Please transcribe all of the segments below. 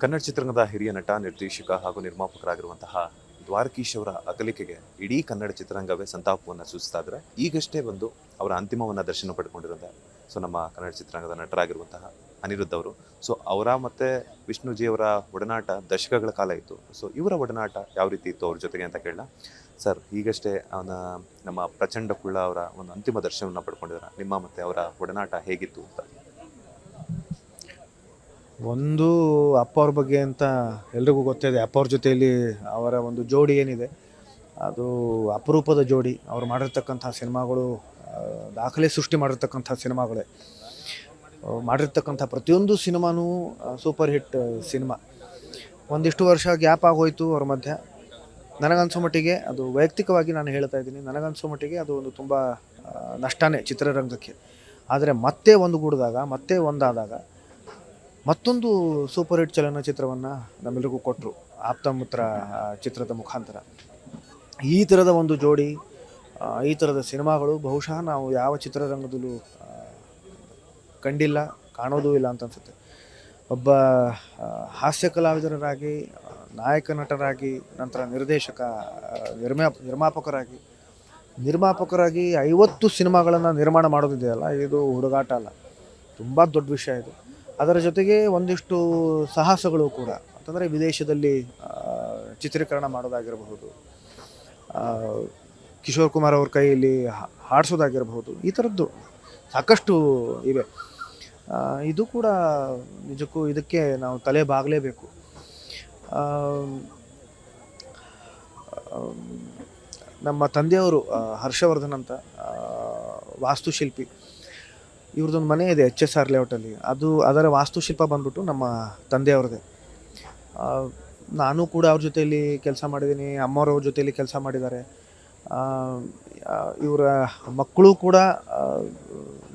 ಕನ್ನಡ ಚಿತ್ರರಂಗದ ಹಿರಿಯ ನಟ, ನಿರ್ದೇಶಕ ಹಾಗೂ ನಿರ್ಮಾಪಕರಾಗಿರುವಂತಹ ದ್ವಾರಕೀಶ್ ಅವರ ಅಗಲಿಕೆಗೆ ಇಡೀ ಕನ್ನಡ ಚಿತ್ರರಂಗವೇ ಸಂತಾಪವನ್ನು ಸೂಚಿಸ್ತಾ ಇದ್ದಾರೆ. ಈಗಷ್ಟೇ ಬಂದು ಅವರ ಅಂತಿಮವನ್ನು ದರ್ಶನ ಪಡ್ಕೊಂಡಿರೋದು ನಮ್ಮ ಕನ್ನಡ ಚಿತ್ರರಂಗದ ನಟರಾಗಿರುವಂತಹ ಅನಿರುದ್ಧ್ ಅವರು. ಅವರ ಮತ್ತು ವಿಷ್ಣುಜಿ ಅವರ ಒಡನಾಟ ದಶಕಗಳ ಕಾಲ ಇತ್ತು. ಇವರ ಒಡನಾಟ ಯಾವ ರೀತಿ ಇತ್ತು ಅವ್ರ ಜೊತೆಗೆ ಅಂತ ಕೇಳಲ್ಲ. ಸರ್, ಈಗಷ್ಟೇ ನಮ್ಮ ಪ್ರಚಂಡ ಕುಳ್ಳ ಅವರ ಒಂದು ಅಂತಿಮ ದರ್ಶನವನ್ನು ಪಡ್ಕೊಂಡಿದ್ದಾರೆ. ನಿಮ್ಮ ಮತ್ತು ಅವರ ಒಡನಾಟ ಹೇಗಿತ್ತು ಅಂತ? ಒಂದು ಅಪ್ಪ ಅವ್ರ ಬಗ್ಗೆ ಅಂತ ಎಲ್ರಿಗೂ ಗೊತ್ತಿದೆ. ಅಪ್ಪ ಅವ್ರ ಜೊತೆಯಲ್ಲಿ ಅವರ ಒಂದು ಜೋಡಿ ಏನಿದೆ ಅದು ಅಪರೂಪದ ಜೋಡಿ. ಅವ್ರು ಮಾಡಿರ್ತಕ್ಕಂಥ ಸಿನಿಮಾಗಳು ದಾಖಲೆ ಸೃಷ್ಟಿ ಮಾಡಿರ್ತಕ್ಕಂಥ ಸಿನಿಮಾಗಳೇ. ಮಾಡಿರ್ತಕ್ಕಂಥ ಪ್ರತಿಯೊಂದು ಸಿನಿಮಾನೂ ಸೂಪರ್ ಹಿಟ್ ಸಿನಿಮಾ. ಒಂದಿಷ್ಟು ವರ್ಷ ಗ್ಯಾಪ್ ಆಗೋಯ್ತು ಅವ್ರ ಮಧ್ಯೆ. ನನಗನ್ಸೋ ಮಟ್ಟಿಗೆ ಅದು ವೈಯಕ್ತಿಕವಾಗಿ ನಾನು ಹೇಳ್ತಾ ಇದ್ದೀನಿ, ನನಗನ್ಸೋ ಮಟ್ಟಿಗೆ ಅದು ಒಂದು ತುಂಬ ನಷ್ಟನೇ ಚಿತ್ರರಂಗಕ್ಕೆ. ಆದರೆ ಮತ್ತೆ ಒಂದುಗೂಡಿದಾಗ, ಮತ್ತೆ ಒಂದಾದಾಗ ಮತ್ತೊಂದು ಸೂಪರ್ ಹಿಟ್ ಚಲನಚಿತ್ರವನ್ನು ನಮ್ಮೆಲ್ಲರಿಗೂ ಕೊಟ್ಟರು, ಆಪ್ತಮಿತ್ರ ಚಿತ್ರದ ಮುಖಾಂತರ. ಈ ಥರದ ಒಂದು ಜೋಡಿ, ಈ ಥರದ ಸಿನಿಮಾಗಳು ಬಹುಶಃ ನಾವು ಯಾವ ಚಿತ್ರರಂಗದಲ್ಲೂ ಕಂಡಿಲ್ಲ, ಕಾಣೋದೂ ಇಲ್ಲ ಅಂತ ಅನಿಸುತ್ತೆ. ಒಬ್ಬ ಹಾಸ್ಯ ಕಲಾವಿದರಾಗಿ, ನಾಯಕ ನಟರಾಗಿ, ನಂತರ ನಿರ್ದೇಶಕ, ನಿರ್ಮಾಪಕರಾಗಿ 50 ಸಿನಿಮಾಗಳನ್ನು ನಿರ್ಮಾಣ ಮಾಡೋದಿದೆಯಲ್ಲ, ಇದು ಹುಡುಗಾಟ ಅಲ್ಲ, ತುಂಬ ದೊಡ್ಡ ವಿಷಯ ಇದು. ಅದರ ಜೊತೆಗೆ ಒಂದಿಷ್ಟು ಸಾಹಸಗಳು ಕೂಡ, ಅಂತಂದರೆ ವಿದೇಶದಲ್ಲಿ ಚಿತ್ರೀಕರಣ ಮಾಡೋದಾಗಿರಬಹುದು, ಕಿಶೋರ್ ಕುಮಾರ್ ಅವ್ರ ಕೈಯಲ್ಲಿ ಹಾಡಿಸೋದಾಗಿರಬಹುದು, ಈ ಥರದ್ದು ಸಾಕಷ್ಟು ಇವೆ. ಇದು ಕೂಡ ನಿಜಕ್ಕೂ ಇದಕ್ಕೆ ನಾವು ತಲೆ ಬಾಗಲೇಬೇಕು. ನಮ್ಮ ತಂದೆಯವರು ಹರ್ಷವರ್ಧನ್ ಅಂತ ವಾಸ್ತುಶಿಲ್ಪಿ. ಇವ್ರದ್ದೊಂದು ಮನೆ ಇದೆ HSR ಲೇಔಟಲ್ಲಿ. ಅದರ ವಾಸ್ತುಶಿಲ್ಪ ಬಂದ್ಬಿಟ್ಟು ನಮ್ಮ ತಂದೆಯವ್ರದ್ದೇ. ನಾನು ಕೂಡ ಅವ್ರ ಜೊತೆಯಲ್ಲಿ ಕೆಲಸ ಮಾಡಿದ್ದೀನಿ, ಅಮ್ಮವ್ರವ್ರ ಜೊತೆಯಲ್ಲಿ ಕೆಲಸ ಮಾಡಿದ್ದಾರೆ. ಇವರ ಮಕ್ಕಳು ಕೂಡ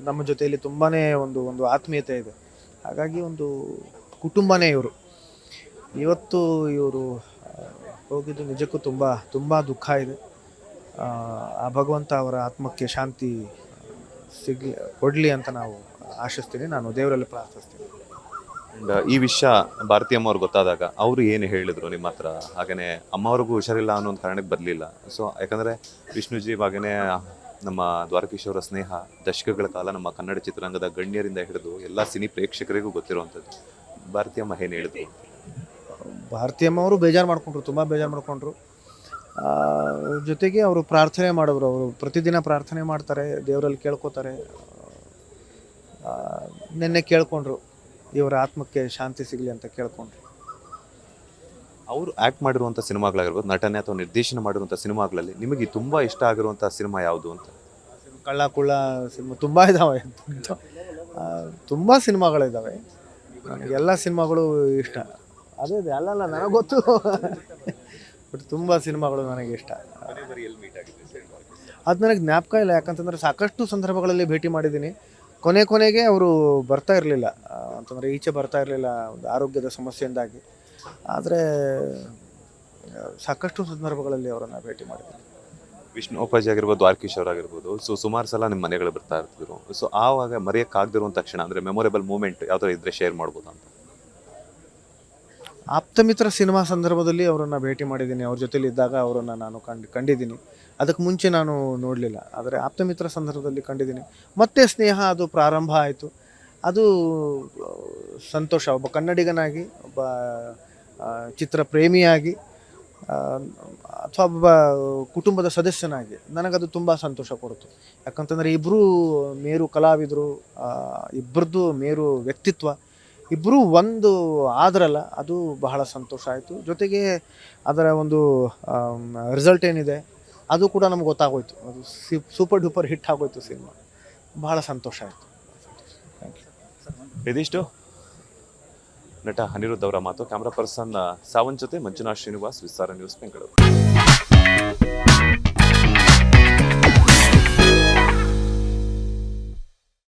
ನಮ್ಮ ಜೊತೆಯಲ್ಲಿ ತುಂಬಾ ಒಂದು ಆತ್ಮೀಯತೆ ಇದೆ. ಹಾಗಾಗಿ ಒಂದು ಕುಟುಂಬನೇ ಇವರು. ಇವತ್ತು ಇವರು ಹೋಗಿದ್ದು ನಿಜಕ್ಕೂ ತುಂಬ ದುಃಖ ಇದೆ. ಆ ಭಗವಂತ ಅವರ ಆತ್ಮಕ್ಕೆ ಶಾಂತಿ ಕೊಡಲಿ ಅಂತ ನಾವು ಆಶಿಸ್ತೀನಿ. ನಾನು ದೇವರಲ್ಲಿ ಪ್ರಾರ್ಥಿಸ್ತೀನಿ. ಈ ವಿಷಯ ಭಾರತಿ ಅಮ್ಮ ಅವ್ರಿಗೆ ಗೊತ್ತಾದಾಗ ಅವರು ಏನು ಹೇಳಿದ್ರು ನಿಮ್ಮ ಹತ್ರ? ಹಾಗೆಯೇ ಅಮ್ಮವ್ರಿಗೂ ಹುಷಾರಿಲ್ಲ ಅನ್ನೋ ಒಂದು ಕಾರಣಕ್ಕೆ ಬರಲಿಲ್ಲ. ಯಾಕಂದರೆ ವಿಷ್ಣುಜಿ ಹಾಗೆಯೇ ನಮ್ಮ ದ್ವಾರಕೀಶ್ ಅವರ ಸ್ನೇಹ ದಶಕಗಳ ಕಾಲ ನಮ್ಮ ಕನ್ನಡ ಚಿತ್ರರಂಗದ ಗಣ್ಯರಿಂದ ಹಿಡಿದು ಎಲ್ಲ ಸಿನಿ ಪ್ರೇಕ್ಷಕರಿಗೂ ಗೊತ್ತಿರುವಂಥದ್ದು. ಭಾರತಿ ಅಮ್ಮ ಏನು ಹೇಳಿದ್ರು? ಭಾರತಿ ಅಮ್ಮ ಅವರು ಬೇಜಾರು ಮಾಡ್ಕೊಂಡ್ರು, ತುಂಬ ಬೇಜಾರು ಮಾಡ್ಕೊಂಡ್ರು. ಜೊತೆಗೆ ಅವರು ಪ್ರಾರ್ಥನೆ ಮಾಡಿದ್ರು. ಅವರು ಪ್ರತಿದಿನ ಪ್ರಾರ್ಥನೆ ಮಾಡ್ತಾರೆ, ದೇವರಲ್ಲಿ ಕೇಳ್ಕೊತಾರೆ. ನಿನ್ನೆ ಕೇಳ್ಕೊಂಡ್ರು, ಇವರ ಆತ್ಮಕ್ಕೆ ಶಾಂತಿ ಸಿಗಲಿ ಅಂತ ಕೇಳ್ಕೊಂಡ್ರು. ಅವರು ಆ್ಯಕ್ಟ್ ಮಾಡಿರುವಂಥ ಸಿನಿಮಾಗಳಾಗಿರ್ಬೋದು, ನಟನೆ ಅಥವಾ ನಿರ್ದೇಶನ ಮಾಡಿರುವಂಥ ಸಿನಿಮಾಗಳಲ್ಲಿ ನಿಮಗೆ ತುಂಬ ಇಷ್ಟ ಆಗಿರುವಂಥ ಸಿನಿಮಾ ಯಾವುದು ಅಂತ? ಕಳ್ಳ ಕುಳ್ಳ ಸಿನಿಮಾ ತುಂಬ ಇದ್ದಾವೆ, ತುಂಬ ಸಿನಿಮಾಗಳಿದ್ದಾವೆ. ನನಗೆಲ್ಲ ಸಿನಿಮಾಗಳು ಇಷ್ಟ. ಅದೇ ಅಲ್ಲಲ್ಲ, ನನಗೆ ಗೊತ್ತು, ಬಟ್ ತುಂಬ ಸಿನಿಮಾಗಳು ನನಗೆ ಇಷ್ಟ. ಅದು ನನಗೆ ಜ್ಞಾಪಕ ಇಲ್ಲ, ಯಾಕಂತಂದರೆ ಸಾಕಷ್ಟು ಸಂದರ್ಭಗಳಲ್ಲಿ ಭೇಟಿ ಮಾಡಿದ್ದೀನಿ. ಕೊನೆಗೆ ಅವರು ಬರ್ತಾ ಇರಲಿಲ್ಲ, ಅಂತಂದರೆ ಈಚೆ ಬರ್ತಾ ಇರಲಿಲ್ಲ ಒಂದು ಆರೋಗ್ಯದ ಸಮಸ್ಯೆಯಿಂದಾಗಿ. ಆದರೆ ಸಾಕಷ್ಟು ಸಂದರ್ಭಗಳಲ್ಲಿ ಅವರನ್ನು ಭೇಟಿ ಮಾಡಿದ್ದೀನಿ. ವಿಷ್ಣು ಅಪ್ಪಾಜಿ ಆಗಿರ್ಬೋದು, ದ್ವಾರಕೀಶ್ ಅವರಾಗಿರ್ಬೋದು, ಸುಮಾರು ಸಲ ನಿಮ್ಮ ಮನೆಗಳು ಬರ್ತಾ ಇರ್ತಿದ್ರು. ಆವಾಗ ಮರೆಯೋಕ್ಕಾಗದಿರುವಂಥ ತಕ್ಷಣ ಅಂದರೆ ಮೆಮೊರೇಬಲ್ ಮೂಮೆಂಟ್ ಯಾವ ಥರ ಇದ್ದರೆ ಶೇರ್ ಮಾಡ್ಬೋದು ಅಂತ? ಆಪ್ತಮಿತ್ರ ಸಿನಿಮಾ ಸಂದರ್ಭದಲ್ಲಿ ಅವರನ್ನು ಭೇಟಿ ಮಾಡಿದ್ದೀನಿ. ಅವ್ರ ಜೊತೆಲಿ ಇದ್ದಾಗ ಅವರನ್ನು ನಾನು ಕಂಡಿದ್ದೀನಿ. ಅದಕ್ಕೆ ಮುಂಚೆ ನಾನು ನೋಡಲಿಲ್ಲ, ಆದರೆ ಆಪ್ತಮಿತ್ರ ಸಂದರ್ಭದಲ್ಲಿ ಕಂಡಿದ್ದೀನಿ. ಮತ್ತೆ ಸ್ನೇಹ ಅದು ಪ್ರಾರಂಭ ಆಯಿತು. ಅದು ಸಂತೋಷ. ಒಬ್ಬ ಕನ್ನಡಿಗನಾಗಿ, ಒಬ್ಬ ಚಿತ್ರ ಪ್ರೇಮಿಯಾಗಿ, ಅಥವಾ ಒಬ್ಬ ಕುಟುಂಬದ ಸದಸ್ಯನಾಗಿ ನನಗದು ತುಂಬ ಸಂತೋಷ ಕೊಡ್ತು. ಯಾಕಂತಂದರೆ ಇಬ್ಬರೂ ಮೇರು ಕಲಾವಿದರು, ಇಬ್ಬರದ್ದು ಮೇರು ವ್ಯಕ್ತಿತ್ವ, ಇಬ್ಬರೂ ಒಂದು ಆದ್ರಲ್ಲ, ಅದು ಬಹಳ ಸಂತೋಷ ಆಯಿತು. ಜೊತೆಗೆ ಅದರ ಒಂದು ರಿಸಲ್ಟ್ ಏನಿದೆ ಅದು ಕೂಡ ನಮ್ಗೆ ಗೊತ್ತಾಗೋಯ್ತು. ಅದು ಸೂಪರ್ ಡೂಪರ್ ಹಿಟ್ ಆಗೋಯ್ತು ಸಿನಿಮಾ. ಬಹಳ ಸಂತೋಷ ಆಯಿತು. Thank you. ಇದಿಷ್ಟು ನಟ ಅನಿರುದ್ಧ್ ಅವರ ಮಾತು. ಕ್ಯಾಮ್ರಾ ಪರ್ಸನ್ ಸಾವಂತ್ ಜೊತೆ ಮಂಜುನಾಥ್ ಶ್ರೀನಿವಾಸ್, ವಿಸ್ತಾರ ನ್ಯೂಸ್, ಬೆಂಗಳೂರು.